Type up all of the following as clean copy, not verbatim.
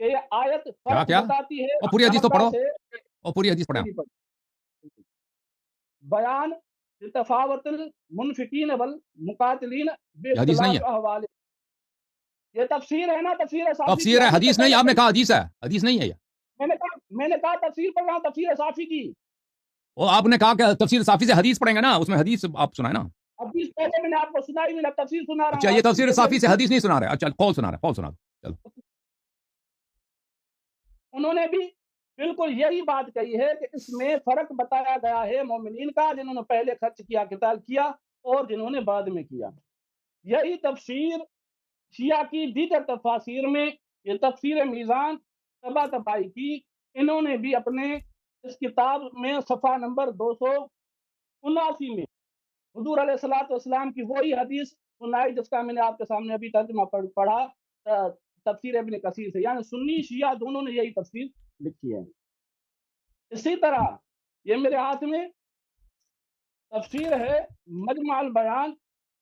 کہ یہ آیت کیا فرق کیا بتاتی ہے اور پوری حدیث تو مکہ پڑھو سے اور پوری حدیث پڑھو بیان تفاوت المنفقین والمقاتلین یہ حدیث نہیں باختلاف ہے احوال. یہ تفسیر ہے نا، تفسیر صافی کی تفسیر ہے حدیث سے حدیث نہیں پہلے آپ نے پڑھی. کہا حدیث ہے حدیث نہیں ہے یہ میں نے کہا تفسیر پڑھ رہا ہوں، تفسیر صافی کی. اور آپ نے کہا کہ تفسیر صافی سے حدیث پڑھیں گے نا، اس میں حدیث آپ سنائیں نا. حدیث پہلے میں نے آپ کو سنائی، میں تفسیر سنا رہا اچھا ہوں یہ آپ کو. تفسیر صافی سے حدیث نہیں سنا رہے، اچھا قول سنا رہے، قول سنا دو. چلو انہوں نے بھی بالکل یہی بات کہی ہے کہ اس میں فرق بتایا گیا ہے مومنین کا، جنہوں نے پہلے خرچ کیا قتال کیا اور جنہوں نے بعد میں کیا. یہی تفسیر شیعہ کی دیگر تفاسیر میں، یہ تفسیر میزان طباطبائی کی، انہوں نے بھی اپنے اس کتاب میں صفحہ نمبر 279 میں حضور علیہ الصلوۃ والسلام کی وہی حدیث سنائی جس کا میں نے آپ کے سامنے ابھی ترجمہ پڑھا تفسیر ابن کثیر سے. یعنی سنی شیعہ دونوں نے یہی تفسیر لکھی ہے. اسی طرح یہ میرے ہاتھ میں تفسیر ہے مجمع البیان،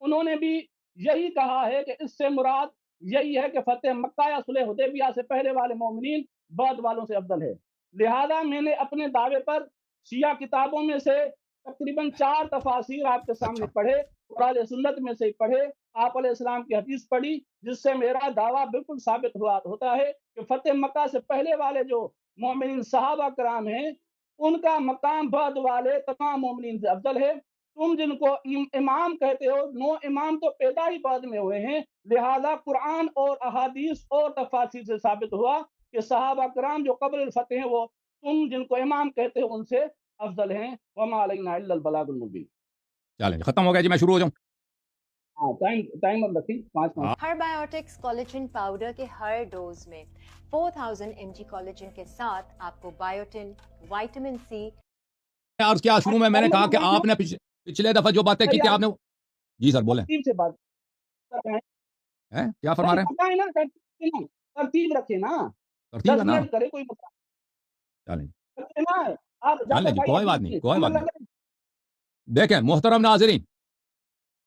انہوں نے بھی یہی کہا ہے کہ اس سے مراد یہی ہے کہ فتح مکہ یا صلح حدیبیہ سے پہلے والے مومنین بعد والوں سے افضل ہے. لہذا میں نے اپنے دعوے پر شیعہ کتابوں میں سے تقریباً 4 تفاسیر آپ کے سامنے اچھا پڑھے، قرآن سنت میں سے پڑھے، آپ علیہ السلام کی حدیث پڑھی، جس سے میرا دعویٰ بالکل ثابت ہوتا ہے کہ فتح مکہ سے پہلے والے جو مومنین صحابہ کرام ہیں ان کا مقام بعد والے تمام مومنین سے افضل ہے. تم جن کو امام کہتے ہو، 9 امام تو پیدا ہی بعد میں ہوئے ہیں. لہذا قرآن اور احادیث اور تفاسیر سے ثابت ہوا کہ صحابہ کرام جو قبل الفتح ہیں وہ تم جن کو امام کہتے ہو ان سے افضل ہیں. وما علینا الا البلاغ المبین. چلیں ختم ہو گیا جی، میں شروع ہو جاؤں. ہاں ٹائم اب رکھی 5 ہر بایوٹکس کولیجن پاؤڈر کے ہر ڈوز میں 4000 mg کولیجن کے ساتھ آپ کو بایوٹن، وائٹامن سی. عرض کیا شروع میں نے کہا کہ آپ نے پچھلے دفعہ جو باتیں کی تھی آپ نے. جی سر بولیں. ترتیب سے بات کر رہے ہیں. کیا فرما رہے ہیں؟ پتہ ہے نا، ترتیب رکھے نا، ترتیب ہے 10 نا. منٹ کرے کوئی مسئلہ چلیں نہیں. آپ چلیں جی، کوئی بات نہیں کوئی بات نہیں. دیکھیں محترم ناظرین،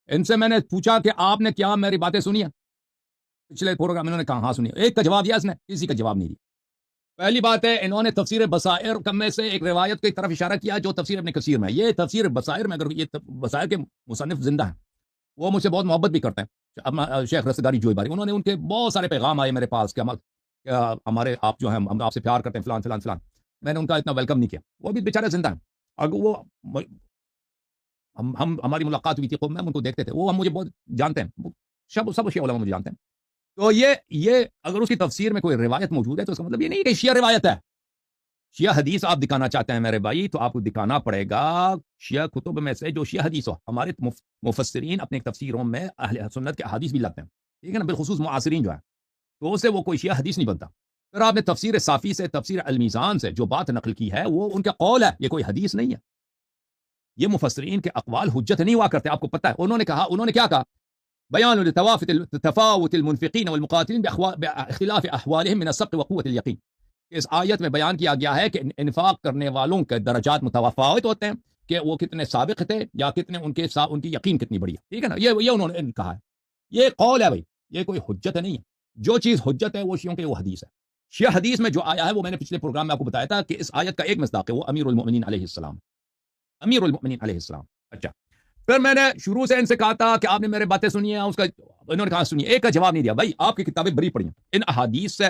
ان سے میں نے پوچھا کہ آپ نے کیا میری باتیں سنی ہیں پچھلے پروگرام. انہوں نے کہا ہاں سنی. ایک کا جواب دیا اس نے، کسی کا جواب نہیں دیا. پہلی بات ہے انہوں نے تفسیر بصائر میں سے ایک روایت کی طرف اشارہ کیا جو تفسیر ابن کثیر میں. یہ تفسیر بصائر میں، اگر یہ بصائر کے مصنف زندہ ہیں، وہ مجھ سے بہت محبت بھی کرتے ہیں، شیخ رستگاری جوئی باری. انہوں نے ان کے بہت سارے پیغام آئے میرے پاس کہ ہمارے آپ جو ہیں ہم آپ سے پیار کرتے ہیں فلان فلان فلان. میں نے ان کا اتنا ویلکم نہیں کیا. وہ بھی بیچارے زندہ ہیں. اگر وہ ہماری ملاقات ہوئی تھی، میں ان کو دیکھتے تھے، وہ ہم مجھے بہت جانتے ہیں، سب شیعہ علماء مجھے جانتے ہیں. تو یہ اگر اس کی تفسیر میں کوئی روایت موجود ہے تو اس کا مطلب یہ نہیں کہ شیعہ روایت ہے. شیعہ حدیث آپ دکھانا چاہتے ہیں میرے بھائی تو آپ کو دکھانا پڑے گا شیعہ کتب میں سے جو شیعہ حدیث ہو. ہمارے مفسرین اپنے تفسیروں میں اہل سنت کے حدیث بھی لاتے ہیں، ٹھیک ہے نا، بالخصوص معاصرین جو ہے، تو اس سے وہ کوئی شیعہ حدیث نہیں بنتا. پھر آپ نے تفسیر صافی سے، تفسیر المیزان سے جو بات نقل کی ہے وہ ان کا قول ہے، یہ کوئی حدیث نہیں ہے. یہ مفسرین کے اقوال حجت نہیں ہوا کرتے، آپ کو پتہ ہے. انہوں نے کیا کہا؟ بیان تفاوت المنفقین والمقاتلین باختلاف احوالهم من الصدق وقوة اليقین. اس آیت میں بیان کیا گیا ہے کہ انفاق کرنے والوں کے درجات متفاوت ہوتے ہیں کہ وہ کتنے سابق تھے یا کتنے ان کی یقین کتنی بڑی ہے، ٹھیک ہے نا. یہ انہوں نے کہا ہے. یہ قول ہے بھائی، یہ کوئی حجت نہیں ہے. جو چیز حجت ہے وہ شیعوں کے وہ حدیث ہے. شیعہ حدیث میں جو آیا ہے وہ میں نے پچھلے پروگرام میں آپ کو بتایا تھا کہ اس آیت کا ایک مصداق ہے وہ امیر المؤمنین علیہ السلام. امیر المؤمنین علیہ السلام. اچھا پھر میں نے شروع سے ان سے کہا تھا کہ آپ نے میرے باتیں سنی ہیں، اس کا انہوں نے کہا سنی، ایک کا جواب نہیں دیا. بھائی آپ کی کتابیں بڑی پڑھی ہیں ان احادیث سے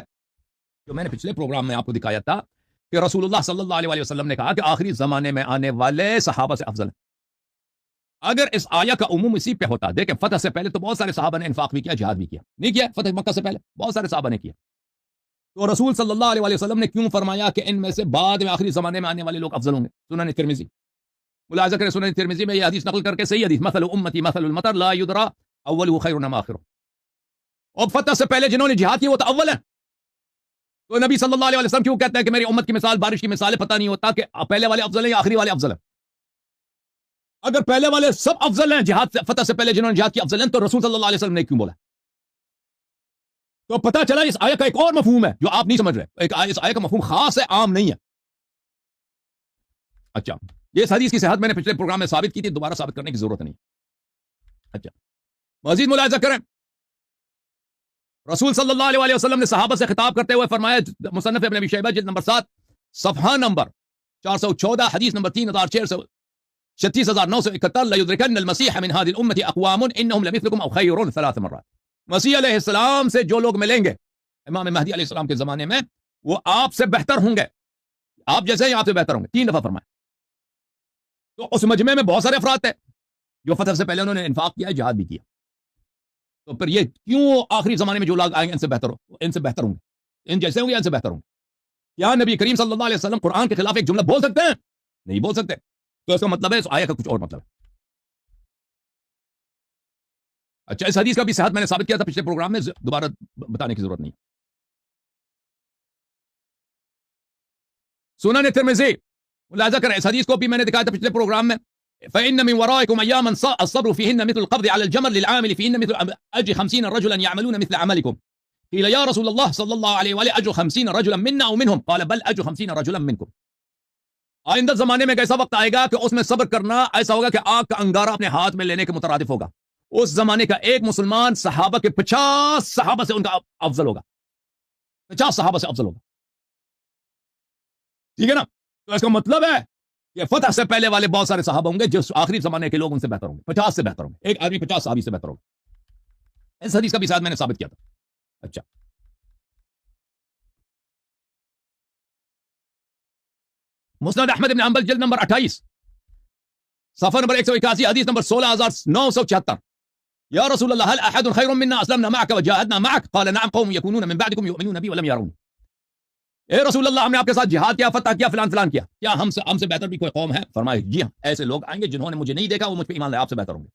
جو میں نے پچھلے پروگرام میں آپ کو دکھایا تھا کہ رسول اللہ صلی اللہ علیہ وسلم نے کہا کہ آخری زمانے میں آنے والے صحابہ سے افضل ہیں. اگر اس آیہ کا عموم اسی پہ ہوتا، دیکھیں فتح سے پہلے تو بہت سارے صحابہ نے انفاق بھی کیا، جہاد بھی کیا، نہیں کیا؟ فتح مکہ سے پہلے بہت سارے صحابہ نے کیا. تو رسول صلی اللہ علیہ وسلم نے کیوں فرمایا کہ ان میں سے بعد میں آخری زمانے میں آنے والے لوگ افضل ہوں گے؟ سنن ترمذی، ملاحظہ کریں سنن ترمذی میں یہ حدیث نقل کر کے صحیح حدیث، مثل امتی مثل المطر لا یدرا اولہ خیر ام آخرہ. اور فتح سے پہلے جنہوں نے جہاد کی وہ تو اول ہیں. تو نبی صلی اللہ علیہ وسلم کیوں کہتے ہیں کہ میری امت کی مثال بارش کی مثال ہے؟ پتہ نہیں ہوتا کہ پہلے والے افضل ہیں یا آخری والے افضل ہیں. اگر پہلے والے سب افضل ہیں، جہاد فتح سے پہلے جنہوں نے جہاد کی افضل ہیں، تو رسول صلی اللہ علیہ وسلم نے کیوں بولا؟ تو پتہ چلا اس آیت کا ایک اور مفہوم ہے جو آپ نہیں سمجھ رہے. اس آیت کا مفہوم خاص ہے، عام نہیں ہے. اچھا یہ حدیث کی صحت میں نے پچھلے پروگرام میں ثابت کی تھی، دوبارہ ثابت کرنے کی ضرورت نہیں. اچھا مزید ملاحظہ کریں رسول صلی اللہ علیہ وسلم نے صحابہ سے خطاب کرتے ہوئے فرمایا، مصنف ابن ابی شیبہ جلد نمبر 7 صفحہ نمبر 414 حدیث نمبر 3691 ليدركن المسيح من هذه الامه اقوام انهم لمثلكم او خير 3 مرات. مسیح علیہ السلام سے جو لوگ ملیں گے امام مہدی علیہ السلام کے زمانے میں، وہ آپ سے بہتر ہوں گے، آپ جیسے ہی آپ سے بہتر ہوں گے. 3 دفعہ فرمایا. تو اس مجمع میں بہت سارے افراد تھے جو فتح سے پہلے انہوں نے انفاق کیا، جہاد بھی کیا. تو پھر یہ کیوں آخری زمانے میں جو لوگ آئیں گے ان سے بہتر ہوں گے، ان جیسے ہوں گے، ان سے بہتر ہوں گے؟ کیا نبی کریم صلی اللہ علیہ وسلم قرآن کے خلاف ایک جملہ بول سکتے ہیں؟ نہیں بول سکتے. تو اس کا مطلب ہے اس آیت کا کچھ اور مطلب ہے. اچھا، اس حدیث کا بھی صحت میں نے ثابت کیا تھا پچھلے پروگرام میں، دوبارہ بتانے کی ضرورت نہیں. سنن ترمذی ملاحظہ کریں، اس حدیث کو بھی میں نے دکھایا تھا پچھلے پروگرام میں. فإن من ورائكم أياما الصبر فيهن مثل القبض على الجمر للعامل فيهن مثل أجر 50 رجلا يعملون مثل عملكم. قيل يا رسول الله صلى الله عليه وآله أجر 50 رجلا منا أو منهم؟ قال بل أجر 50 رجلا منكم. آئندہ زمانے میں ایسا وقت آئے گا کہ اس میں صبر کرنا ایسا ہوگا کہ آگ کا انگارہ اپنے ہاتھ میں لینے کے مترادف ہوگا. اس زمانے کا ایک مسلمان صحابہ کے 50 صحابہ سے ان کا افضل ہوگا، 50 صحابہ سے افضل ہوگا. ٹھیک ہے نا؟ تو اس کا مطلب ہے کہ فتح سے پہلے والے بہت سارے صحابہ ہوں گے جو آخری زمانے کے لوگ ان سے بہتر ہوں گے، 50 سے بہتر ہوں گے. ایک آدمی 50 صحابی سے بہتر ہوگا. اس حدیث کا بھی ساتھ میں نے ثابت کیا تھا. اچھا، مسند احمد بن حنبل جلد نمبر 28 صفحہ نمبر 181 حدیث نمبر 16974. یا رسول اللہ هل احد خیر منا اسلمنا معك وجاهدنا معك؟ قال نعم قوم يكونون من بعدكم يؤمنون بي ولم يروني. اے رسول اللہ، ہم نے آپ کے ساتھ جہاد کیا، فتح کیا، فلان فلان کیا، کیا ہم سے بہتر بھی کوئی قوم ہے؟ فرمایا جی ہاں، ایسے لوگ آئیں گے جنہوں نے مجھے نہیں دیکھا، وہ مجھ پہ ایمان لائے، آپ سے بہتر ہوں گے.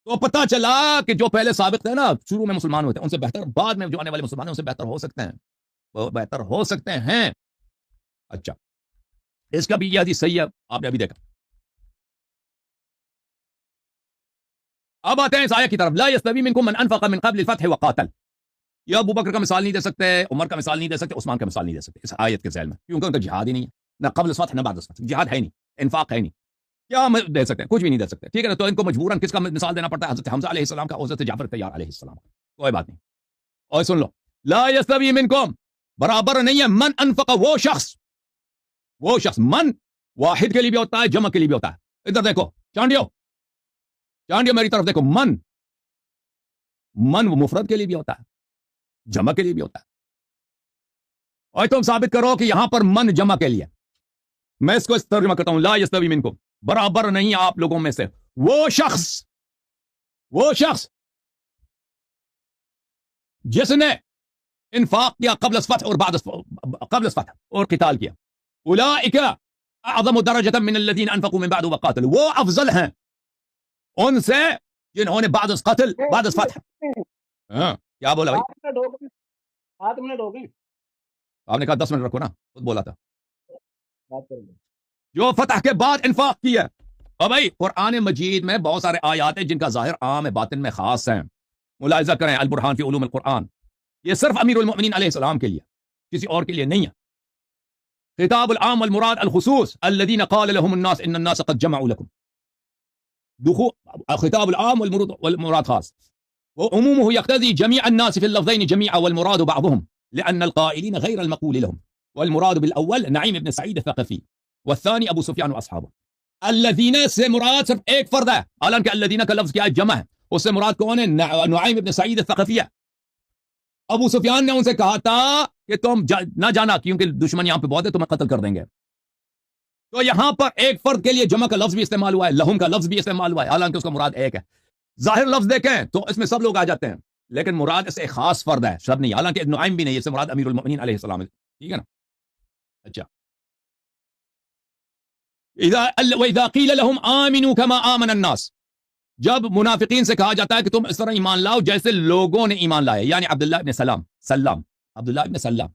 تو پتہ چلا کہ جو پہلے سابق تھے نا، شروع میں مسلمان ہوئے تھے، ان سے بہتر بعد میں جو آنے والے مسلمان ہیں ان سے بہتر ہو سکتے ہیں، وہ بہتر ہو سکتے ہیں. اچھا، اس کا بھی یہ حدیث صحیح ہے، آپ نے ابھی دیکھا. اب آتے ہیں اس آیت کی طرف. لا يستوي منكم من انفق من قبل الفتح وقاتل. یہ ابو بکر کا مثال نہیں دے سکتے، عمر کا مثال نہیں دے سکتے، عثمان کا مثال نہیں دے سکتے اس آیت کے ذیل میں، کیونکہ ان کا جہاد ہی نہیں ہے، نہ قبل الفتح نہ بعد الفتح، جہاد ہے نہیں، انفاق ہے نہیں. کیا دے سکتے ہیں؟ کچھ بھی نہیں دے سکتے. ٹھیک ہے نا؟ تو ان کو مجبوراً کس کا مثال دینا پڑتا ہے؟ حضرت حمزہ علیہ السلام کا، حضرت جعفر تیار علیہ السلام کا. کوئی بات نہیں. اور سن لو، لا يستوي منكم، برابر نہیں ہے. من انفق، وہ شخص من واحد کے لیے بھی ہوتا ہے، جمع کے لیے بھی ہوتا ہے. ادھر دیکھو چانڈیو میری طرف دیکھو. من وہ مفرد کے لیے بھی ہوتا ہے، جمع کے لیے بھی ہوتا ہے. اور تم ثابت کرو کہ یہاں پر من جمع کے لیے. میں اس کو اس ترجمہ کرتا ہوں، لا یستوی منکم، برابر نہیں آپ لوگوں میں سے وہ شخص جس نے انفاق کیا قبل الفتح اور بعد قبل الفتح اور قتال کیا. اولئک اعظم درجۃ من الذین انفقوا من بعد وقاتلوا، وہ افضل ہیں ان سے جنہوں نے بعد القتل بعد الفتح. ہاں کیا بولا بھائی؟ 7 منٹ ہو گئے. آپ نے کہا 10 منٹ رکھو نا، خود بولا تھا. جو فتح کے بعد انفاق کیا. اور بھائی قرآن مجید میں بہت سارے آیات ہیں جن کا ظاہر عام ہے، باطن میں خاص ہیں. ملاحظہ کریں البرہان فی علوم القرآن، یہ صرف امیر المؤمنین علیہ السلام کے لیے، کسی اور کے لیے نہیں ہے. خطاب العام والمراد الخصوص الذين قال لهم الناس ان الناس قد جمعوا لكم. خطاب العام والمراد خاص، وعمومه يقتضي جميع الناس في اللفظين جميعا والمراد بعضهم لأن القائلين غير المقول لهم. والمراد بالأول نعيم بن سعيد الثقفي والثاني أبو سفيان وأصحابه. الذين سے مراد صرف ایک فرد ہے، حالانکہ الذين کا لفظ کیا ہے؟ جمع ہے. اس سے مراد کون ہے؟ نعیم بن سعید الثقفی ہے. ابو سفیان نے ان سے کہا تھا کہ تم نہ جانا کیونکہ دشمن یہاں پہ بہت ہے، تمہیں قتل کر دیں گے. تو یہاں پر ایک فرد کے لیے جمع کا لفظ بھی استعمال ہوا ہے، لہم کا لفظ بھی استعمال ہوا ہے، حالانکہ اس کا مراد ایک ہے. ظاہر لفظ دیکھیں تو اس میں سب لوگ آ جاتے ہیں، لیکن مراد اس ایک خاص فرد ہے، سب نہیں. حالانکہ نعیم بھی نہیں، اس سے مراد امیر المؤمنین علیہ السلام ہے. ٹھیک ہے نا؟ اچھا، وَإِذَا قِيلَ لَهُمْ آمِنُوا كَمَا آمَنَ النَّاسِ، جب منافقین سے کہا جاتا ہے کہ تم اس طرح ایمان لاؤ جیسے لوگوں نے ایمان لائے، یعنی عبداللہ ابن سلام،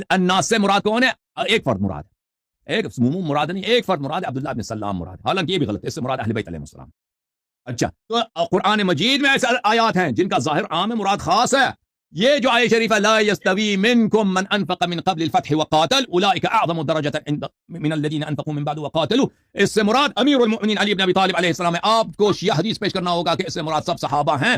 الناس سے مراد کون ہے؟ ایک فرد مراد ہے، ایک عموم مراد نہیں، ایک فرد مراد ہے، عبداللہ ابن سلام مراد ہے. حالانکہ یہ بھی غلط ہے، اس سے مراد اہل بیت علیہ السلام. اچھا، تو قرآن مجید میں ایسے آیات ہیں جن کا ظاہر عام ہے، مراد خاص ہے. یہ جو آیت شریف ہے لا يستوي منكم من انفق من قبل الفتح وقاتل اولئك اعظم درجة من الذين انفقوا من بعد وقاتلوا، اس سے مراد امیر المؤمنین علی بن ابی طالب علیہ السلام ہے. آپ کو شیعہ حدیث پیش کرنا ہوگا کہ اس سے مراد سب صحابہ ہیں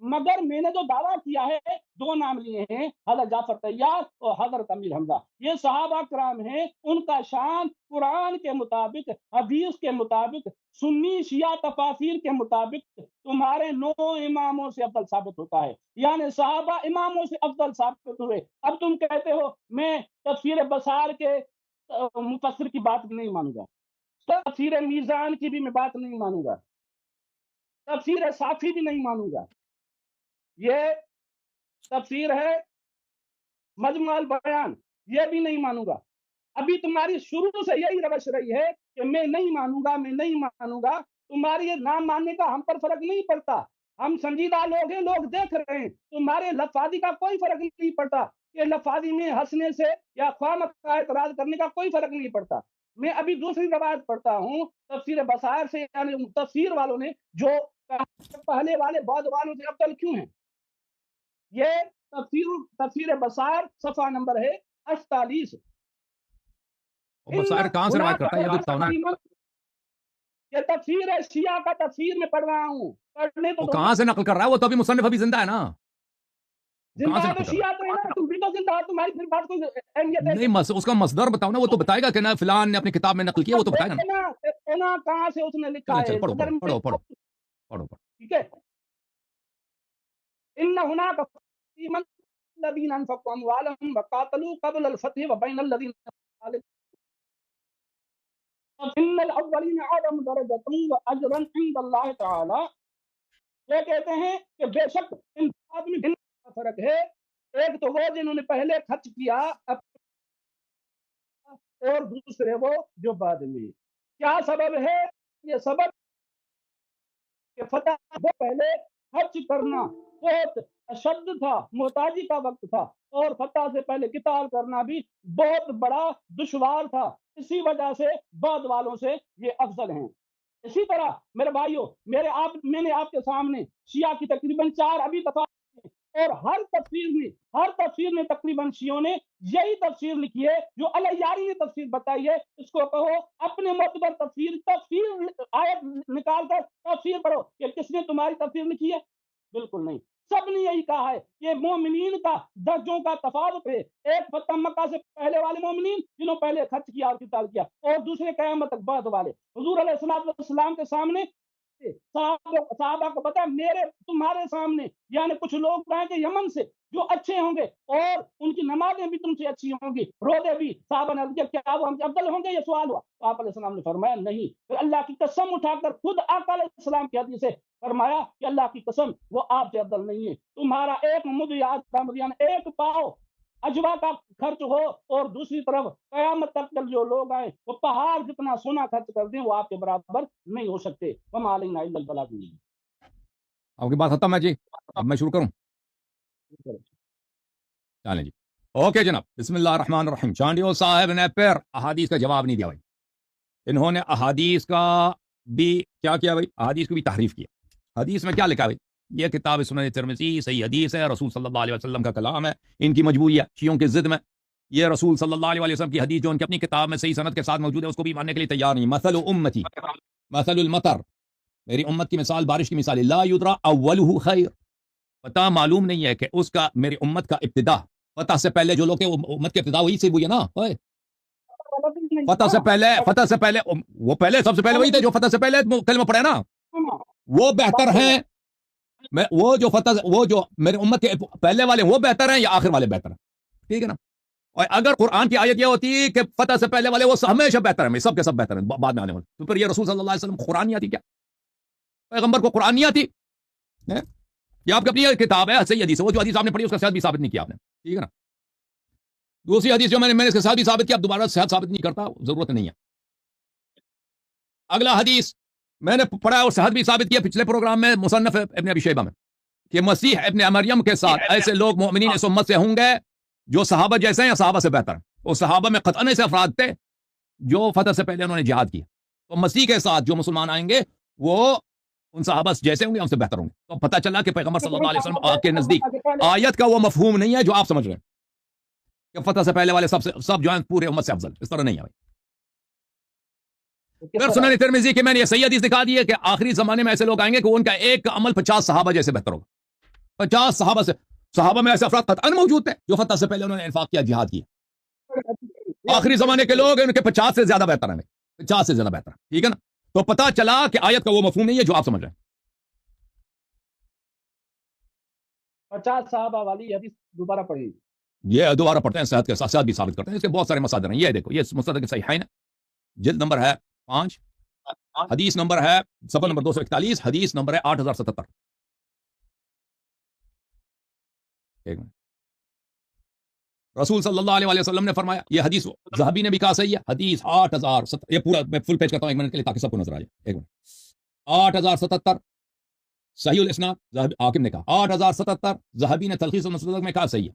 مگر میں نے جو دعویٰ کیا ہے دو نام لیے ہیں، حضرت جعفر طیار اور حضرت امیر حمزہ، یہ صحابہ کرام ہیں، ان کا شان قرآن کے مطابق، حدیث کے مطابق، سنی شیعہ تفاسیر کے مطابق تمہارے 9 اماموں سے افضل ثابت ہوتا ہے، یعنی صحابہ اماموں سے افضل ثابت ہوئے۔ اب تم کہتے ہو میں تفسیر بصار کے مفسر کی بات نہیں مانوں گا، تفسیر میزان کی بھی میں بات نہیں مانوں گا، تفسیر صافی بھی نہیں مانوں گا، یہ تفسیر ہے مجموع البیان، یہ بھی نہیں مانوں گا۔ ابھی تمہاری شروع سے یہی روش رہی ہے کہ میں نہیں مانوں گا، میں نہیں مانوں گا۔ تمہاری یہ نام ماننے کا ہم پر فرق نہیں پڑتا، ہم سنجیدہ لوگ ہیں، لوگ دیکھ رہے ہیں، تمہارے لفاظی کا کوئی فرق نہیں پڑتا، یہ لفاظی میں ہنسنے سے یا خواہ اعتراض کرنے کا کوئی فرق نہیں پڑتا۔ میں ابھی دوسری روایت پڑھتا ہوں تفسیر بصائر سے، یعنی تفسیر والوں نے جو پہلے والے بعد والوں سے افضل کیوں ہیں۔ یہ تفسیر بصائر صفحہ نمبر ہے 48۔ بصائر کہاں سے روایت کرتا ہے یہ بھی بتاؤ نا۔ یہ تفسیر ہے، شیعہ کا تفسیر میں پڑھ رہا ہوں، پڑھنے تو وہ کہاں سے نقل کر رہا ہے؟ وہ تو ابھی مصنف ابھی زندہ ہے نا، زندہ ہے تو شیعہ تو ہے نا، تم بھی تو زندہ ہو، تمہاری پھر بات کوئی اہمیت ہے نہیں، اس کا مصدر بتاؤ نا، وہ تو بتائے گا کہ نا فلان نے اپنی کتاب میں نقل کیا، وہ تو بتائے گا نا کہاں سے اس نے لکھا ہے۔ پڑھو پڑھو پڑھو پڑھو۔ ٹھیک ہے، ان هناك من الذين انفقوا اموالهم وقاتلوا قبل الفتح وبين الذين ان الاولين اعظم درجة واجرا عند الله تعالى۔ یہ کہتے ہیں کہ بے شک ان آدمی میں فرق ہے، ایک تو وہ جنہوں نے پہلے خرچ کیا اور دوسرے وہ جو بعد میں۔ کیا سبب ہے؟ یہ سبب کہ فتح سے پہلے خرچ کرنا بہت اشد تھا، محتاجی کا وقت تھا، اور فتح سے پہلے قتال کرنا بھی بہت بڑا دشوار تھا، اسی وجہ سے بعد والوں سے یہ افضل ہیں۔ اسی طرح میرے بھائیوں، میں نے آپ کے سامنے شیعہ کی تقریباً 4 ابھی دفعہ، اور ہر تفسیر میں تقریباً شیعوں نے یہی تفسیر لکھی ہے جو علیاری نے تفسیر بتائی ہے۔ اس کو کہو اپنے معتبر تفسیر آیت نکال کر تفسیر پڑھو کہ کس نے تمہاری تفسیر لکھی ہے، بالکل نہیں، سب نے یہی کہا ہے۔ یہ مومنین کا درجوں کا تفاوت ہے، ایک فتح مکہ سے پہلے والے مومنین جنہوں پہلے خرچ کیا اور قتال کیا، اور دوسرے قیامت تک بعد والے۔ حضور علیہ السلام کے سامنے صحابہ کو پتا ہے تمہارے سامنے، یعنی کچھ لوگ آئیں گے یمن سے جو اچھے ہوں گے اور ان کی نمازیں بھی تم سے اچھی ہوں گی، روزے بھی۔ صحابہ نے کیا وہ ہم سے افضل ہوں گے؟ یہ سوال ہوا۔ آپ علیہ السلام نے فرمایا نہیں۔ پھر اللہ کی قسم اٹھا کر خود آقا علیہ السلام کی حدیث سے فرمایا کہ اللہ کی قسم وہ آپ سے افضل نہیں ہے۔ تمہارا ایک یعنی ایک پاؤ اجوا کا خرچ ہو اور دوسری طرف قیامت تک جو لوگ آئے وہ پہاڑ جتنا سونا خرچ کر دیں وہ آپ کے برابر نہیں ہو سکتے۔ وما علینا الا البلاغ۔ آپ کی بات ختم ہے جی، اب میں شروع کروں؟ چلیں جی، اوکے جناب، بسم اللہ الرحمن الرحیم۔ چانڈیو صاحب نے پھر احادیث کا جواب نہیں دیا بھائی، انہوں نے احادیث کا بھی کیا کیا بھائی، احادیث کو بھی تحریف کیا۔ حدیث میں کیا لکھا بھائی؟ یہ کتاب سنن ترمذی صحیح حدیث ہے، رسول صلی اللہ علیہ وسلم کا کلام ہے، ان کی مجبوری ہے شیعوں کی ضد میں۔ یہ رسول صلی اللہ علیہ وسلم کی حدیث جو ان کی اپنی کتاب میں صحیح سند کے ساتھ موجود ہے اس کو بھی ماننے کے لیے تیار نہیں۔ مثل امتی مثل المطر، میری امت کی مثال بارش کی مثال، لا یدرا اولہ خیر، پتہ معلوم نہیں ہے کہ اس کا، میری امت کا ابتدا، فتح سے پہلے جو لوگ تھے امت کی ابتدا وہی سے ہوئی ہے نا، فتح سے پہلے وہ پہلے سب سے پہلے وہی تھے جو فتح سے پہلے کلمہ پڑھے نا، وہ بہتر ہیں۔ وہ جو میرے امت کے پہلے والے وہ بہتر ہیں یا آخر والے بہتر ہیں؟ ٹھیک ہے نا۔ اور اگر قرآن کی آیت یہ ہوتی کہ فتح سے پہلے والے وہ ہمیشہ بہتر ہیں، سب کے سب بہتر ہیں بعد میں آنے والے، تو پھر یہ رسول صلی اللہ علیہ وسلم قرآن نہیں آتی کیا؟ پیغمبر کو قرآن نہیں آتی؟ یہ آپ کی اپنی کتاب ہے صحیح حدیث ہے، وہ جو حدیث آپ نے پڑھی اس کا صحت بھی ثابت نہیں کیا آپ نے، ٹھیک ہے نا۔ دوسری حدیث جو میں نے اس کے ساتھ بھی ثابت کیا، اب دوبارہ صحت ثابت نہیں کرتا، ضرورت نہیں ہے۔ اگلا حدیث میں نے پڑھا اور صحت بھی ثابت کیا پچھلے پروگرام میں، مصنف ابن ابی شیبہ میں، کہ مسیح ابن مریم کے ساتھ ایسے لوگ مومنین اس امت سے ہوں گے جو صحابہ جیسے ہیں یا صحابہ سے بہتر ہیں۔ اور صحابہ میں قطعاً ایسے افراد تھے جو فتح سے پہلے انہوں نے جہاد کیا، تو مسیح کے ساتھ جو مسلمان آئیں گے وہ ان صحابہ جیسے ہوں گے، ان سے بہتر ہوں گے۔ تو پتہ چلا کہ پیغمبر صلی اللہ علیہ وسلم کے نزدیک آیت کا وہ مفہوم نہیں ہے جو آپ سمجھ رہے ہیں کہ فتح سے پہلے والے سب جو ہیں پورے امت سے افضل، اس طرح نہیں ہے بھائی۔ پھر سنن ترمذی کہ میں نے یہ صحیح حدیث دکھا دی ہے کہ آخری زمانے میں ایسے لوگ آئیں گے کہ ان کا ایک عمل 50 صحابہ جیسے بہتر ہوگا۔ 50 صحابہ میں ایسے افراد قطعاً موجود تھے جو فتح سے پہلے انہوں نے انفاق کیا، جہاد کیا۔ آخری زمانے کے لوگ ان کے 50 سے زیادہ بہتر ہیں، 50 سے زیادہ بہتر، ٹھیک ہے نا؟ تو پتا چلا کہ آیت کا وہ مفہوم نہیں ہے جو آپ سمجھ رہے ہیں۔ 50 صحابہ والی حدیث دوبارہ پڑھی۔ یہ دوبارہ پڑھتے ہیں، صحت کے ساتھ بھی ثابت کرتے ہیں، اس کے بہت سارے مصادر ہیں۔ یہ دیکھو، یہ مصدر صحیحین، جلد نمبر ہے 5، حدیث نمبر ہے صفحہ نمبر 241، حدیث نمبر ہے 8077۔ ایک منٹ، رسول صلی اللہ علیہ وسلم نے فرمایا، یہ حدیث ذہبی نے بھی کہا صحیح ہے، حدیث 8077، یہ پورا میں فل پیج کرتا ہوں ایک منٹ کے لیے تاکہ سب کو نظر آ جائے۔ ایک منٹ، 8077 صحیح الاسناد، حاکم نے کہا 8077، ذہبی نے تلخیص المستدرک میں کہا صحیح ہے۔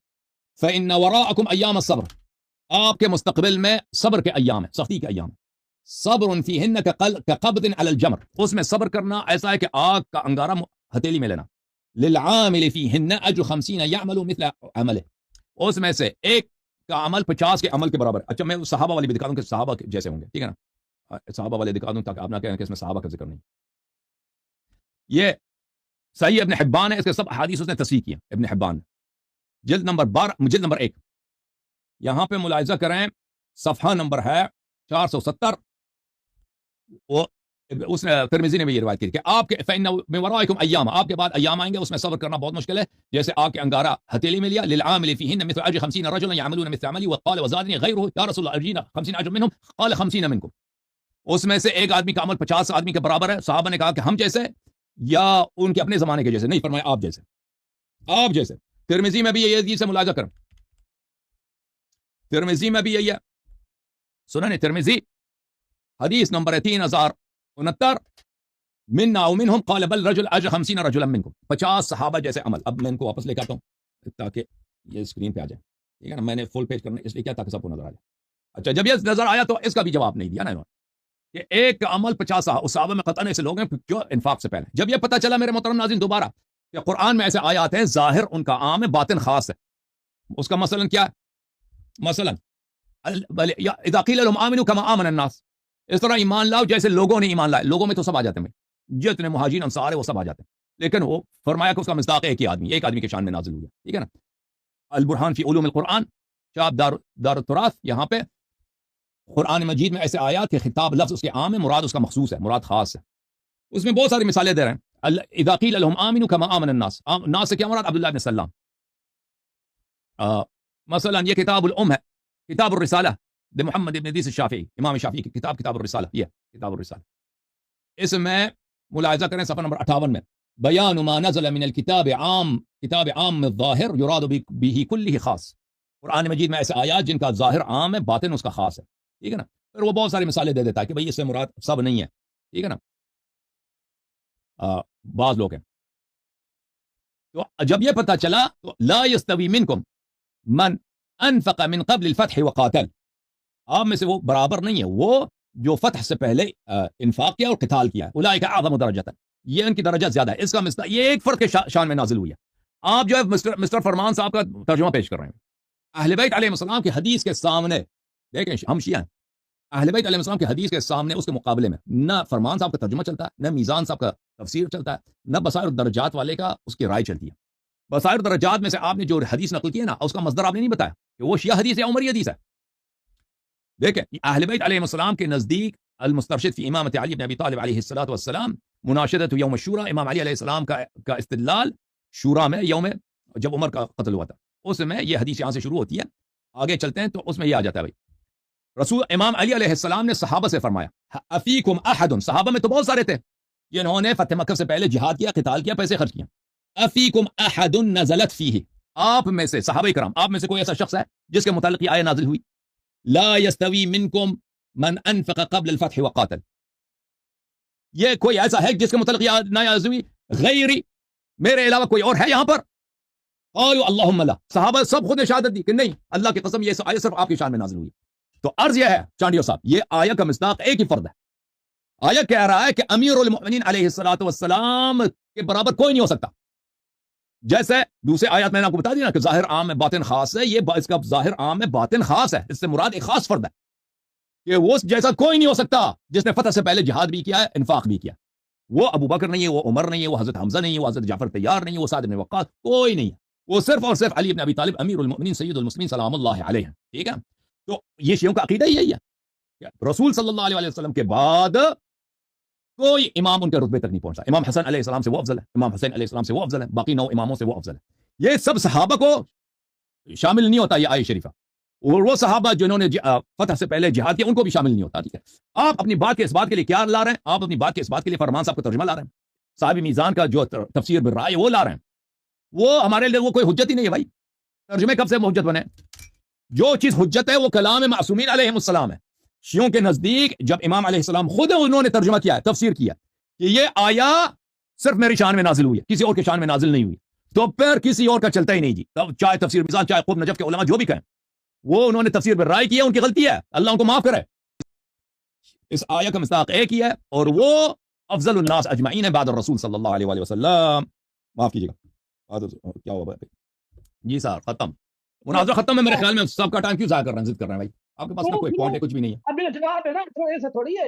فإن وراءکم ایام الصبر، آپ کے مستقبل میں صبر کے ایام ہیں، سختی کے ایام ہیں۔ صبر فیہن کقبض علی الجمر، اس میں صبر کرنا ایسا ہے کہ آگ کا انگارہ ہتھیلی میں لینا۔ للعامل فیہن اجر 50 یعمل مثل عملہ، اس میں سے ایک کا عمل 50 کے عمل کے برابر ہے۔ اچھا، میں صحابہ والے بھی دکھا دوں کہ صحابہ جیسے ہوں گے، ٹھیک ہے نا؟ صحابہ والے دکھا دوں تاکہ آپ نہ کہیں کہ اس میں صحابہ کا ذکر نہیں۔ یہ صحیح ابن حبان ہے، اس کے سب حدیث اس نے تصحیح کیا ابن حبان، جلد نمبر 12، جلد نمبر 1۔ یہاں پہ ملاحظہ کریں، صفحہ نمبر ہے 470، وہ اس نے ترمذی نے بھی یہ روایت کی کہ آپ کے فإن من ورائکم ایام، آپ کے بعد ایام آئیں گے، اس میں صبر کرنا بہت مشکل ہے، جیسے آگ کے انگارہ ہتھیلی میں لیا۔ للعامل فیہن مثل اجر 50 رجلا يعملون مثل عملی، وقال وزادنی غیرہ یا رسول اللہ ارجینا 50 اجر منہم، قال 50 منکم، اس میں سے ایک آدمی کا عمل 50 آدمی کے برابر ہے۔ صحابہ نے کہا کہ ہم جیسے یا ان کے اپنے زمانے کے جیسے؟ نہیں، فرمایا آپ جیسے، آپ جیسے۔ ترمذی میں بھی یہ حدیث سے ملاحظہ کریں، ترمذی میں بھی یہی ہے، سنن ترمذی حدیث نمبر ہے 3069، منا ومنہم قال بل رجل اجر 50 رجلا منکم، 50 صحابہ جیسے عمل۔ اب میں ان کو واپس لے کے آتا ہوں تاکہ یہ اسکرین پہ آ جائے، ٹھیک ہے نا؟ میں نے فل پیج کرنا اس لیے کیا تاکہ سب کو نظر آ جائے۔ اچھا، جب یہ نظر آیا تو اس کا بھی جواب نہیں دیا نا انہوں نے کہ ایک کا عمل 50 صحابہ میں قطعاً ایسے لوگ ہیں جو انفاق سے پہلے۔ جب یہ پتہ چلا میرے محترم ناظرین دوبارہ کہ قرآن میں ایسے آیات ہیں ظاہر ان کا عام ہے، باطن خاص ہے، اس کا مثلا کیا ہے؟ مثلا اذا قیل لهم آمنوا كما آمن الناس، اس طرح ایمان لاؤ جیسے لوگوں نے ایمان لائے۔ لوگوں میں تو سب آ جاتے ہیں، جتنے مہاجرین انصار ہیں وہ سب آ جاتے ہیں، لیکن وہ فرمایا کہ اس کا مصداق ایک ہی آدمی، ایک آدمی کے شان میں نازل ہوا، ٹھیک ہے نا؟ البرہان فی علوم القرآن، شاب دار التراث، یہاں پہ قرآن مجید میں ایسے آیات کہ خطاب لفظ اس کے عام ہے، مراد اس کا مخصوص ہے، مراد خاص ہے۔ اس میں بہت ساری مثالیں دے رہے ہیں۔ اذا قیل لهم آمنوا كما آمن الناس، ناس سے کیا مراد؟ عبداللہ بن سلام۔ مثلا یہ کتاب الام ہے، کتاب الرسالہ محمد ابن ادریس الشافعی، امام شافعی کی کتاب، کتاب الرسالہ، یہ کتاب الرسالہ۔ اس میں ملاحظہ کریں صفحہ نمبر 58 میں، بیان ما نزل من الکتاب عام، کتاب عام الظاہر یراد به کلہ خاص، قرآن مجید میں ایسے آیات جن کا ظاہر عام ہے، باطن اس کا خاص ہے، ٹھیک ہے نا؟ پھر وہ بہت ساری مثالیں دے دیتا ہے کہ بھئی اس سے مراد سب نہیں ہے، ٹھیک ہے نا؟ بعض لوگ ہیں۔ تو جب یہ پتہ چلا تو لا یستوی منکم من انفق من قبل الفتح وقاتل، آپ میں سے وہ برابر نہیں ہے وہ جو فتح سے پہلے انفاق کیا اور قتال کیا ہے، اولئک اعظم درجۃ، یہ ان کی درجات زیادہ ہے۔ اس کا مصداق یہ ایک فرد کے شان میں نازل ہوئی ہے۔ آپ جو ہے مسٹر فرمان صاحب کا ترجمہ پیش کر رہے ہیں، اہل بیت علیہ السلام کی حدیث کے سامنے، دیکھیں ہم شیعہ ہیں، اہل بیت علیہ السلام کی حدیث کے سامنے اس کے مقابلے میں نہ فرمان صاحب کا ترجمہ چلتا ہے، نہ میزان صاحب کا تفسیر چلتا ہے، نہ بصائر الدرجات والے کا اس کی رائے چلتی ہے۔ بصائر الدرجات میں سے آپ نے جو حدیث نقل کی ہے نا، اس کا مصدر آپ نے نہیں بتایا کہ وہ شیعہ حدیث یا عمری حدیث ہے۔ دیکھیں اہل بیت علیہ السلام کے نزدیک المسترشد فی امامت علی بن ابی طالب علیہ الصلوۃ والسلام، مناشدۃ یوم الشورى، امام علی علیہ السلام کا استدلال شورا میں، یوم جب عمر کا قتل ہوا تھا، اس میں یہ حدیث یہاں سے شروع ہوتی ہے، آگے چلتے ہیں تو اس میں یہ آ جاتا ہے بھائی رسول امام علی علیہ السلام نے صحابہ سے فرمایا افیکم احد، صحابہ میں تو بہت سارے تھے جنہوں نے فتح مکہ سے پہلے جہاد کیا، قتال کیا، پیسے خرچ کیا۔ افیکم احد نزلت فیہ، آپ میں سے صحابہ کرام، آپ میں سے کوئی ایسا شخص ہے جس کے متعلق یہ آیت نازل ہوئی؟ لا یستوی منکم من انفق قبل الفتح وقاتل، یہ کوئی ایسا ہے جس کے متعلق یہ آیت نازل ہوئی؟ غیری، میرے علاوہ کوئی اور ہے یہاں پر؟ قالوا اللہم لا، صحابہ سب خود نے شہادت دی کہ نہیں، اللہ کی قسم یہ آیت صرف آپ کی شان میں نازل ہوئی۔ تو عرض یہ ہے چانڈیو صاحب، یہ آیت کا مصداق ایک ہی فرد ہے۔ آیت کہہ رہا ہے کہ امیر المؤمنین علیہ الصلوۃ والسلام کے برابر کوئی نہیں ہو سکتا، جیسے دوسرے آیات میں نے آپ کو بتا دیا نا کہ ظاہر عام ہے باطن خاص ہے، یہ اس کا ظاہر عام ہے باطن خاص ہے، اس سے مراد ایک خاص فرد ہے کہ وہ جیسا کوئی نہیں ہو سکتا جس نے فتح سے پہلے جہاد بھی کیا ہے، انفاق بھی کیا۔ وہ ابو بکر نہیں ہے, وہ عمر نہیں ہے, وہ حضرت حمزہ نہیں ہے, وہ حضرت جعفر طیار نہیں ہے, وہ سعد بن وقاص, کوئی نہیں ہے. وہ صرف اور صرف علی بن ابی طالب امیر المؤمنین سید المسلمین سلام اللہ علیہ. ٹھیک ہے, تو یہ شیعوں کا عقیدہ یہی ہے. رسول صلی اللہ علیہ وسلم کے بعد کوئی امام ان کے رتبے تک نہیں پہنچا. امام حسن علیہ السلام سے وہ افضل ہے, امام حسین علیہ السلام سے وہ افضل ہے, باقی 9 اماموں سے وہ افضل ہے. یہ سب صحابہ کو شامل نہیں ہوتا یہ آیت شریفہ. اور وہ صحابہ جنہوں نے فتح سے پہلے جہاد کیا ان کو بھی شامل نہیں ہوتا. ٹھیک ہے, آپ اپنی بات کے اس بات کے لیے کیا لا رہے ہیں؟ آپ اپنی بات کے اس بات کے لیے فرمان صاحب کا ترجمہ لا رہے ہیں, صاحب میزان کا جو تفسیر بالرائے وہ لا رہے ہیں. وہ ہمارے لیے وہ کوئی حجت ہی نہیں ہے بھائی. ترجمے کب سے حجت بنے؟ جو چیز حجت ہے وہ کلام معصومین علیہ السلام ہے. شیعوں کے نزدیک جب امام علیہ السلام خود انہوں نے ترجمہ کیا ہے, تفسیر کیا کہ یہ آیا صرف میری شان میں نازل ہوئی ہے, کسی اور کے شان میں نازل نہیں ہوئی, تو پھر کسی اور کا چلتا ہی نہیں جی. چاہے تفسیر میزان, چاہے خوب نجف کے علماء جو بھی کہیں, وہ انہوں نے تفسیر بالرائے کی ہے, ان کی غلطی ہے, اللہ ان کو معاف کرے. اس آیت کا مصداق ایک ہی ہے اور وہ افضل الناس اجمعین ہے بعد الرسول صلی اللہ علیہ وآلہ وسلم. معاف کیجیے گا, کیا ہوا بھائی؟ جی سر ختم, مناظرہ ختم ہے میرے خیال میں. سب کا ٹائم کیوں ضائع کر رہے ہیں, ضد کر رہے ہیں بھائی؟ آپ کے پاس نہ کوئی پوائنٹ ہے, کچھ بھی نہیں ہے. ابھی جواب ہے نا, تو ایسا تھوڑی ہے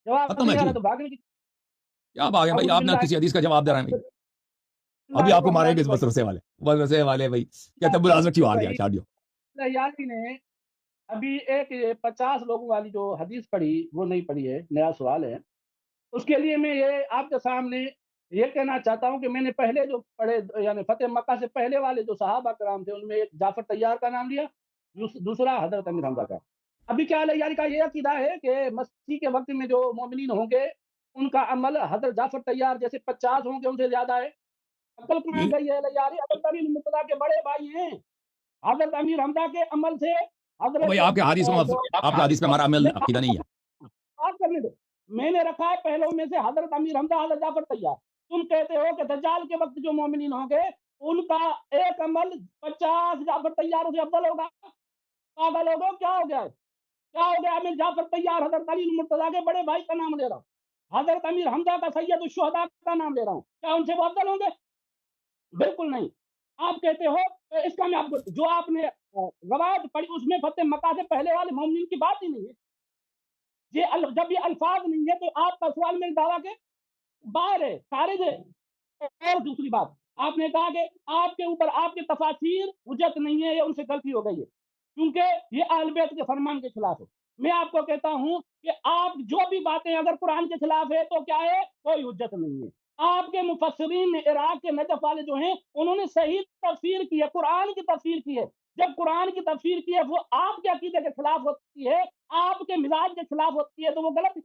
جواب ختم ہے نہیں آ جی. رہا تو بھاگنے کی. کیا بھاگے بھائی, آپ نے کسی حدیث کا جواب دے رہے ہیں بھائی. ابھی آپ کو ماریں گے اس مدرسے والے, مدرسے والے بھائی کیا تب مناظرہ کیوں آ گیا چھاڑ دیو. یاری نے ابھی ایک 50 لوگوں والی جو حدیث پڑھی وہ نہیں پڑھی ہے, نیا سوال ہے. اس کے لیے میں یہ آپ کے سامنے یہ کہنا چاہتا ہوں کہ میں نے پہلے جو پڑھے یعنی فتح مکہ سے پہلے والے جو صحابہ کرام تھے ان میں ایک جعفر طیار کا نام لیا, دوسرا حضرت امیر حمزہ کا. ابھی کیا یاری کا یہ عقیدہ ہے کہ مسیح کے وقت میں جو مومنین ہوں گے ان کا عمل حضرت جعفر طیار جیسے 50 ہوں گے ان سے زیادہ ہے. عقل کہاں گئی ہے یاری؟ حضرت امیر مرتضیٰ کے بڑے بھائی ہیں. حضرت امیر حمزہ کے عمل سے حضرت بھائی آپ کے حدیث میں, آپ کے حدیث پہ ہمارا عمل عقیدہ نہیں ہے. بات کرنے دو, میں نے رکھا ہے پہلوں میں سے حضرت امیر حمزہ, حضرت جعفر طیار. تم کہتے ہو کہ دجال کے وقت جو مومنین ہوں گے ان کا ایک عمل 50 جعفر طیاروں سے افضل ہوگا. پاگل ہو گئے, کیا ہو گیا ہے؟ کیا ہو گیا؟ میں جعفر طیار حضرت علی مرتضیٰ کے بڑے بھائی کا نام لے رہا ہوں, حضرت امیر حمزہ کا سید الشہداء کا نام لے رہا ہوں, کیا ان سے وہ افضل ہوں گے؟ بالکل نہیں. آپ کہتے ہو اس کا میں آپ کو جو آپ نے روایت پڑھی اس میں فتح مکہ سے پہلے والے مومنین کی بات ہی نہیں ہے. جب یہ الفاظ نہیں ہے تو آپ کا سوال میرے دعویٰ کے باہر ہے, خارج ہے. اور دوسری بات, آپ نے کہا کہ آپ کے اوپر آپ کے تفاسیر حجت نہیں ہے, یہ ان سے غلطی ہو گئی ہے کیونکہ یہ اہل بیت کے فرمان کے خلاف ہے. میں آپ کو کہتا ہوں کہ آپ جو بھی باتیں اگر قرآن کے خلاف ہے تو کیا ہے, کوئی حجت نہیں ہے. آپ کے مفسرین نے عراق کے نجف والے جو ہیں انہوں نے صحیح تفسیر کی ہے, قرآن کی تفسیر کی ہے. جب قرآن کی تفسیر کی ہے وہ آپ کے عقیدے کے خلاف ہوتی ہے, آپ کے مزاج کے خلاف ہوتی ہے تو وہ غلط ہے.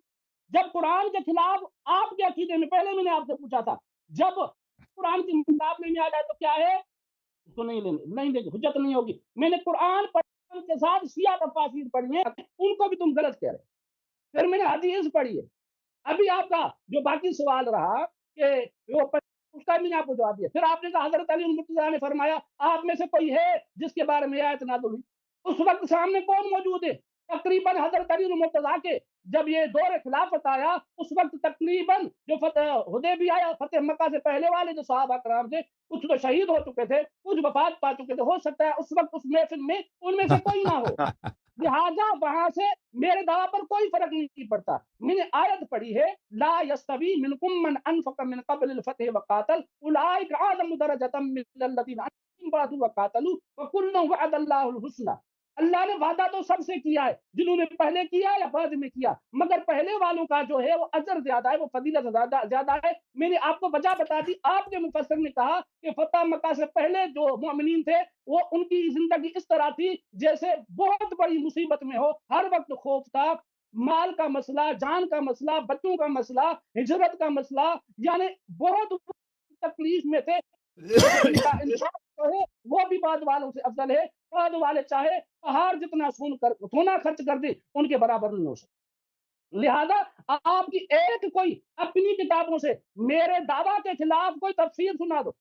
جب قرآن کے خلاف آپ کے عقیدے میں, پہلے میں نے آپ سے پوچھا تھا, جب قرآن کے مقابلے میں آ جائے تو کیا ہے, تو نہیں لینے, نہیں دے گی, حجت نہیں ہوگی. میں نے قرآن کے ساتھ شیعہ تفاسیر پڑھی ہے, ان کو بھی تم غلط کہہ رہے. پھر میں نے حدیث پڑھی ہے. ابھی آپ کا جو باقی سوال رہا کہ اس کا بھی نے آپ کو جواب دیا. پھر آپ نے کہا حضرت علی مرتضیٰ نے فرمایا آپ میں سے کوئی ہے جس کے بارے میں آیت نازل ہوئی. اس وقت سامنے کون موجود ہے؟ تقریباً حضرت علی مرتضیٰ کے جب یہ دور خلافت آیا اس وقت تقریباً جو حدیبیہ آیا فتح مکہ سے پہلے والے جو صحابہ کرام تھے کچھ تو شہید ہو چکے تھے, کچھ وفات پا چکے تھے. ہو سکتا ہے اس وقت اس محفل میں ان میں سے کوئی نہ ہو, لہٰذا وہاں سے میرے دعویٰ پر کوئی فرق نہیں پڑتا. میں نے آیت پڑھی ہے, لا یستوی منکم من انفق من قبل الفتح وقاتل اولئک اعظم درجۃ من الذین انفقوا وقاتلوا وکلا وعد اللہ الحسنی. اللہ نے وعدہ تو سب سے کیا ہے, جنہوں نے پہلے کیا یا بعد میں کیا, مگر پہلے والوں کا جو ہے وہ اجر زیادہ ہے, وہ فضیلت زیادہ ہے. میں نے آپ کو وجہ بتا دی. آپ کے مفسر نے کہا کہ فتح مکہ سے پہلے جو مومنین تھے وہ ان کی زندگی اس طرح تھی جیسے بہت بڑی مصیبت میں ہو, ہر وقت خوف تھا, مال کا مسئلہ, جان کا مسئلہ, بچوں کا مسئلہ, ہجرت کا مسئلہ, یعنی بہت تکلیف میں تھے. وہ بھی بعد والوں سے افضل ہے. بعد والے چاہے پہاڑ جتنا سونا خرچ کر دے ان کے برابر نہیں ہو سکتا. لہذا آپ کی ایک کوئی اپنی کتابوں سے میرے دعویٰ کے خلاف کوئی تفسیر سنا دو.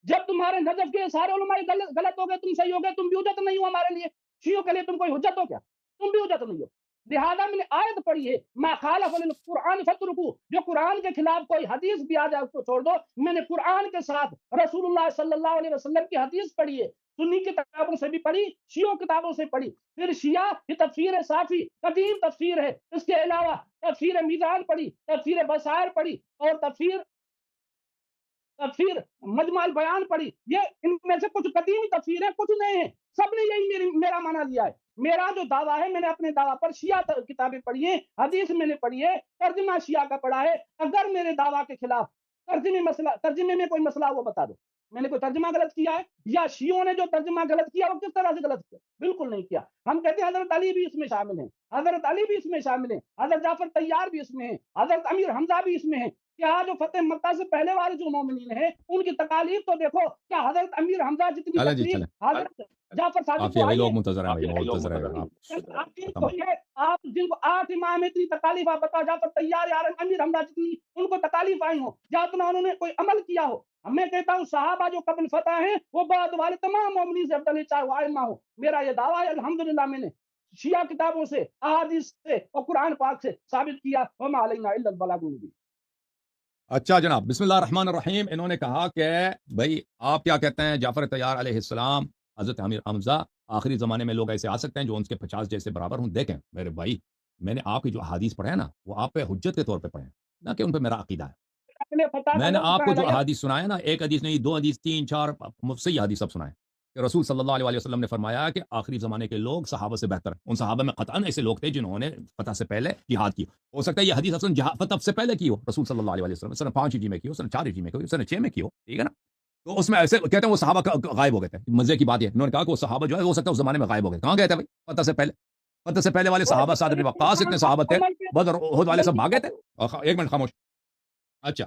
جب تمہارے نجف کے سارے علماء غلط ہو گئے, تم صحیح ہو گئے, تم بھی حجت نہیں ہو ہمارے لیے. شیعوں کے لیے تم کوئی حجت ہو کیا؟ تم بھی حجت نہیں ہو. لہذا میں نے آیت پڑھی ہے, ما خالف القرآن فترکو, جو قرآن کے خلاف کوئی حدیث بھی آ جائے اس کو چھوڑ دو. میں نے قرآن کے ساتھ رسول اللہ صلی اللہ علیہ وسلم کی حدیث پڑھی ہے, سنی کی کتابوں سے بھی پڑھی، شیعوں کتابوں سے پڑھی. پھر شیعہ کی تفسیر صافی قدیم تفسیر ہے. اس کے علاوہ تفسیر میزان پڑھی، تفسیر بصائر پڑھی، اور تفسیر مجمع البیان پڑھی. یہ ان میں سے کچھ قدیمی تفسیر ہیں، کچھ نئے ہیں. سب نے یہی میرا مانا لیا ہے. میرا جو دعویٰ ہے، میں نے اپنے دعویٰ پر شیعہ کتابیں پڑھی ہیں، حدیث میں نے پڑھی ہے، ترجمہ شیعہ کا پڑھا ہے. اگر میرے دعویٰ کے خلاف ترجمے میں کوئی مسئلہ وہ بتا دو. میں نے کوئی ترجمہ غلط کیا ہے، یا شیعوں نے جو ترجمہ غلط کیا وہ کس طرح سے غلط کیا؟ بالکل نہیں کیا. ہم کہتے ہیں حضرت علی بھی اس میں شامل ہیں، حضرت علی بھی اس میں شامل ہیں، حضرت جعفر طیار بھی اس میں ہیں، حضرت امیر حمزہ بھی اس میں ہیں. کیا جو فتح مکہ سے پہلے والے جو مومنین ہیں ان کی تکالیف تو دیکھو. کیا حضرت امیر حمزہ جتنی چلیں جی تکلیف چلیں، حضرت جعفر صادق کافی کو ہے بھائی، آئی لوگ ہے؟ منتظر ہیں بھائی، بہت منتظر ہیں آپ جن کو 8 امام اتنی تکالیف آپ بتا، جعفر طیار یا امیر حمزہ جتنی ان کو تکالیف آئی ہوں، یا اتنا انہوں نے کوئی عمل کیا ہو. میں کہتا ہوں صحابہ جو قبل فتح ہیں وہ بعد والے تمام مومنین سے افضل ہیں، چاہے وہ ائمہ ہو. میرا یہ دعویٰ ہے الحمدللہ میں نے شیعہ کتابوں سے، احادیث سے اور قرآن پاک سے ثابت کیا. وما علینا الا البلاغ المبین. اچھا جناب، بسم اللہ الرحمن الرحیم. انہوں نے کہا کہ بھائی آپ کیا کہتے ہیں جعفر طیار علیہ السلام، حضرت امیر حمزہ، آخری زمانے میں لوگ ایسے آ سکتے ہیں جو ان کے 50 جیسے برابر ہوں. دیکھیں میرے بھائی، میں نے آپ کی جو احادیث پڑھے ہیں نا وہ آپ پہ حجت کے طور پہ پڑھے ہیں، نہ کہ ان پہ میرا عقیدہ ہے. میں نے آپ کو جو احادیث سنایا نا، ایک حدیث نہیں، 2 حدیث، 3 4 صحیح حدیث سب سنائے کہ رسول صلی اللہ علیہ وسلم نے فرمایا کہ آخری زمانے کے لوگ صحابہ سے بہتر ہیں. ان صحابہ میں قطعاً ایسے لوگ تھے جنہوں نے فتح سے پہلے جہاد کی. ہو سکتا ہے یہ حدیث اصلاً فتح سے پہلے کی ہو، رسول صلی اللہ علیہ وسلم سن 5 ہجری میں کی ہو، سن 4 ہجری میں کی ہو، سن 6 میں کی ہو، ٹھیک ہے نا. تو اس میں ایسے کہتے ہیں وہ صحابہ غائب ہو گئے تھے. مزے کی بات ہے، انہوں نے کہا کہ وہ صحابہ جو ہے ہو سکتا ہے اس زمانے میں غائب ہو گئے. کہاں گئے تھے بھائی فتح سے پہلے؟ فتح سے پہلے والے صحابہ، سعد بن وقاص اتنے صحابہ تھے، بدر احد والے سب بھاگے تھے. ایک منٹ خاموش. اچھا،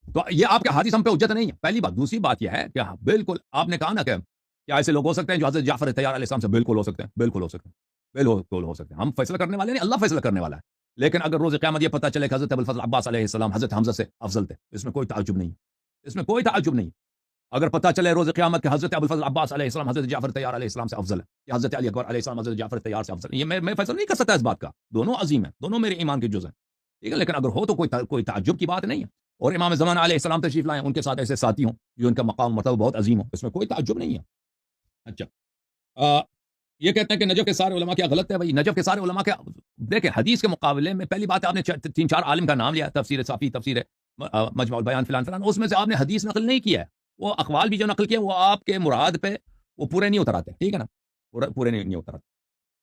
تو یہ آپ کے حدیث ہم پہ حجت نہیں ہے، پہلی بات. دوسری بات یہ ہے کہ بالکل آپ نے کہا نا کہ کیا ایسے لوگ ہو سکتے ہیں جو حضرت جعفر طیار علیہ السلام سے بالکل ہو سکتے ہیں، بالکل ہو سکتے ہیں، بالکل ہو سکتے ہیں. ہم فیصلہ کرنے والے نہیں، اللہ فیصلہ کرنے والا ہے. لیکن اگر روز قیامت یہ پتہ چلے کہ حضرت ابوالفضل عباس علیہ السلام حضرت حمزہ سے افضل تھے، اس میں کوئی تعجب نہیں، اس میں کوئی تعجب نہیں. اگر پتہ چلے روز قیامت کہ حضرت ابوالفضل عباس علیہ السلام حضرت جعفر طیار علیہ السلام سے افضل ہے، یا حضرت علی اکبر علیہ السلام حضرت جعفر طیار سے افضل ہے، یہ میں فیصلہ نہیں کر سکتا اس بات کا. دونوں عظیم ہیں، دونوں میرے ایمان کے جز ہیں، ٹھیک ہے. لیکن اگر ہو تو کوئی تعجب کی بات نہیں ہے. اور امام زمان علیہ السلام تشریف لائیں، ان کے ساتھ ایسے ساتھی ہوں جو ان کا مقام مرتبہ بہت عظیم ہو، اس میں کوئی تعجب نہیں ہے. اچھا، یہ کہتے ہیں کہ نجف کے سارے علماء کیا غلط ہے؟ بھائی نجف کے سارے علماء کیا، دیکھیں حدیث کے مقابلے میں پہلی بات آپ نے 3 4 عالم کا نام لیا، تفسیر صافی، تفسیر مجمع البیان، فلان فلان. اس میں سے آپ نے حدیث نقل نہیں کیا ہے. وہ اقوال بھی جو نقل کیا وہ آپ کے مراد پہ وہ پورے نہیں اتراتے، ٹھیک ہے نا، پورے نہیں اتراتے.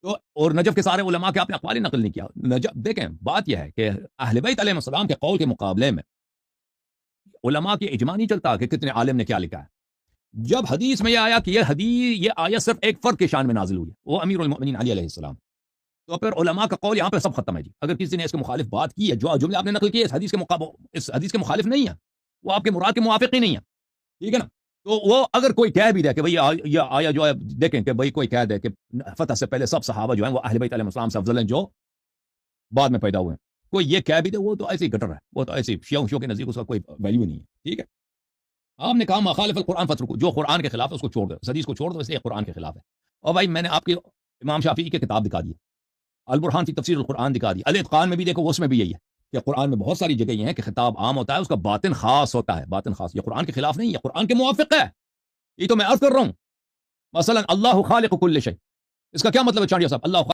تو اور نجف کے سارے علماء کے آپ نے اقوال ہی نقل نہیں کیا. نجف دیکھیں بات یہ ہے کہ اہل بیت علیہ السلام کے قول کے مقابلے میں علماء کی اجماع نہیں چلتا کہ کتنے عالم نے کیا لکھا ہے. جب حدیث میں یہ آیا کہ یہ آیت صرف ایک فرد کے شان میں نازل ہوئی ہے، وہ امیر المؤمنین علی علیہ السلام، تو پھر علماء کا قول یہاں پہ سب ختم ہے جی. اگر کسی نے اس کے مخالف بات کی ہے، جو جملے آپ نے نقل کیے اس حدیث کے مخالف نہیں ہے، وہ آپ کے مراد کے موافق ہی نہیں ہے، ٹھیک ہے نا. تو وہ اگر کوئی کہہ بھی دے کہ بھئی یہ آیا جو ہے، دیکھیں کہ بھئی کوئی کہہ دے کہ فتح سے پہلے سب صحابہ جو ہیں وہ اہل بیت علیہ السلام سے افضل ہیں جو بعد میں پیدا ہوئے ہیں، کوئی یہ کہہ بھی دے، وہ تو ایسے ہی گٹر ہے، وہ تو ایسے شیعوں کے نزدیک اس کا کوئی ویلیو نہیں ہے، ٹھیک ہے. آپ نے کہا مخالف القرآن فترکو، جو قرآن کے خلاف ہے اس کو چھوڑ دو، اس حدیث کو چھوڑ دو، اس لیے قرآن کے خلاف ہے. اور بھائی میں نے آپ کی امام شافعی کی کتاب دکھا دی، البرہان فی تفسیر القرآن دکھا دی. الاتقان میں بھی دیکھو، اس میں بھی یہی ہے کہ قرآن میں بہت ساری جگہ یہ ہیں کہ خطاب عام ہوتا ہے، اس کا باطن خاص ہوتا ہے، باطن خاص. یہ قرآن کے خلاف نہیں، یہ قرآن کے موافق ہے. یہ تو میں عرض کر رہا ہوں. مثلا اللہ خالق کل شیء، اس کا کیا مطلب ہے چانڈیا صاحب؟ اللہ